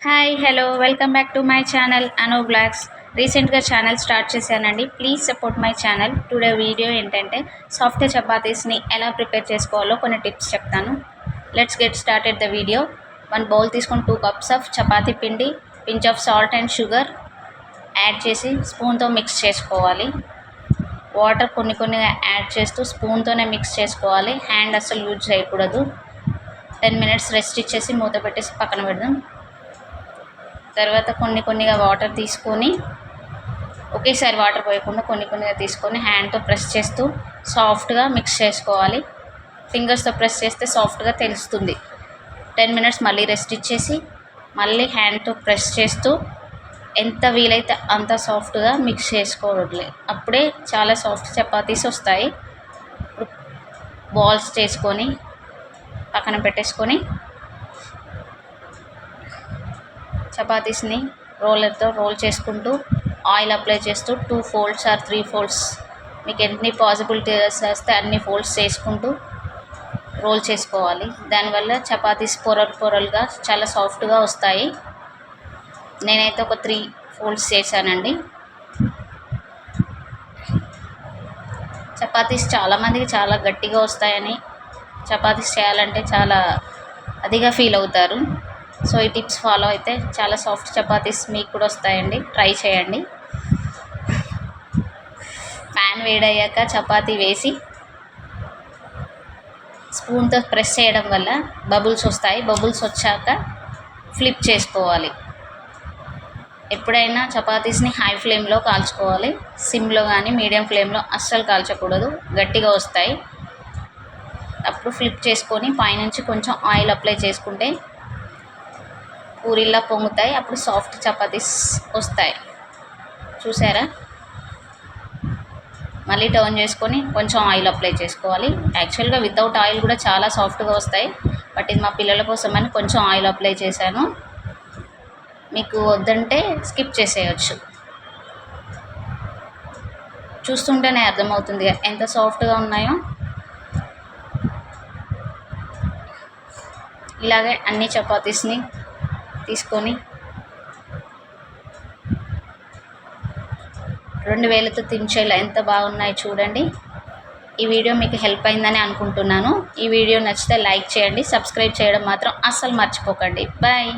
Hi hello welcome back to my channel Anu blogs. రీసెంట్గా channel start చేశానండి. Please support my channel. Today video ఏంటంటే soft చపాతీస్ని ఎలా prepare చేసుకోవాలో కొన్ని టిప్స్ చెప్తాను. Let's get started the video. 1 bowl తీసుకొని 2 cups ఆఫ్ చపాతీ పిండి, pinch of salt and sugar add చేసి స్పూన్తో మిక్స్ చేసుకోవాలి. వాటర్ కొన్ని యాడ్ చేస్తూ స్పూన్తోనే మిక్స్ చేసుకోవాలి. హ్యాండ్ అస్సలు యూజ్ చేయకూడదు. 10 minutes రెస్ట్ ఇచ్చేసి మూత పెట్టేసి పక్కన పెడదాం. తర్వాత కొన్నిగా వాటర్ తీసుకొని, ఒకేసారి వాటర్ పోయకుండా కొన్నిగా తీసుకొని హ్యాండ్తో ప్రెస్ చేస్తూ సాఫ్ట్గా మిక్స్ చేసుకోవాలి. ఫింగర్స్తో ప్రెస్ చేస్తే సాఫ్ట్గా తెలుస్తుంది. 10 minutes మళ్ళీ రెస్ట్ ఇచ్చేసి మళ్ళీ హ్యాండ్తో ప్రెస్ చేస్తూ ఎంత వీలైతే అంత సాఫ్ట్గా మిక్స్ చేసుకోవాలి. అప్పుడే చాలా సాఫ్ట్ చపాతీస్ వస్తాయి. బాల్స్ చేసుకొని పక్కన పెట్టేసుకొని చపాతీస్ని రోలర్తో రోల్ చేసుకుంటూ ఆయిల్ అప్లై చేస్తూ 2 folds ఆర్ 3 folds మీకు ఎన్ని పాసిబిలిటీస్ వస్తే అన్ని ఫోల్డ్స్ చేసుకుంటూ రోల్ చేసుకోవాలి. దానివల్ల చపాతీస్ పొరలుగా చాలా సాఫ్ట్గా వస్తాయి. నేనైతే ఒక 3 folds చేశానండి. చపాతీస్ చాలామందికి చాలా గట్టిగా వస్తాయని, చపాతీస్ చేయాలంటే చాలా అదిగా ఫీల్ అవుతారు. సో ఈ టిప్స్ ఫాలో అయితే చాలా సాఫ్ట్ చపాతీస్ మీకు కూడా వస్తాయండి. ట్రై చేయండి. ప్యాన్ వేడయ్యాక చపాతీ వేసి స్పూన్తో ప్రెస్ చేయడం వల్ల బబుల్స్ వస్తాయి. బబుల్స్ వచ్చాక ఫ్లిప్ చేసుకోవాలి. ఎప్పుడైనా చపాతీస్ని హై ఫ్లేమ్లో కాల్చుకోవాలి. సిమ్లో కానీ మీడియం ఫ్లేమ్లో అస్సలు కాల్చకూడదు, గట్టిగా వస్తాయి. అప్పుడు ఫ్లిప్ చేసుకొని పైనుంచి కొంచెం ఆయిల్ అప్లై చేసుకుంటే పూరిలా పొంగుతాయి. అప్పుడు సాఫ్ట్ చపాతీస్ వస్తాయి. చూసారా? మళ్ళీ టర్న్ చేసుకొని కొంచెం ఆయిల్ అప్లై చేసుకోవాలి. యాక్చువల్గా వితౌట్ ఆయిల్ కూడా చాలా సాఫ్ట్గా వస్తాయి. బట్ ఇది మా పిల్లల కోసమని కొంచెం ఆయిల్ అప్లై చేశాను. మీకు వద్దంటే స్కిప్ చేసేయచ్చు. చూస్తుంటేనే అర్థమవుతుంది ఎంత సాఫ్ట్గా ఉన్నాయో. ఇలాగే అన్ని చపాతీస్ని తీసుకొని 2 వేలతో తించేలా ఎంత బాగున్నాయి చూడండి. ఈ వీడియో మీకు హెల్ప్ అయిందని అనుకుంటున్నాను. ఈ వీడియో నచ్చితే లైక్ చేయండి. సబ్స్క్రైబ్ చేయడం మాత్రం అస్సలు మర్చిపోకండి. బాయ్.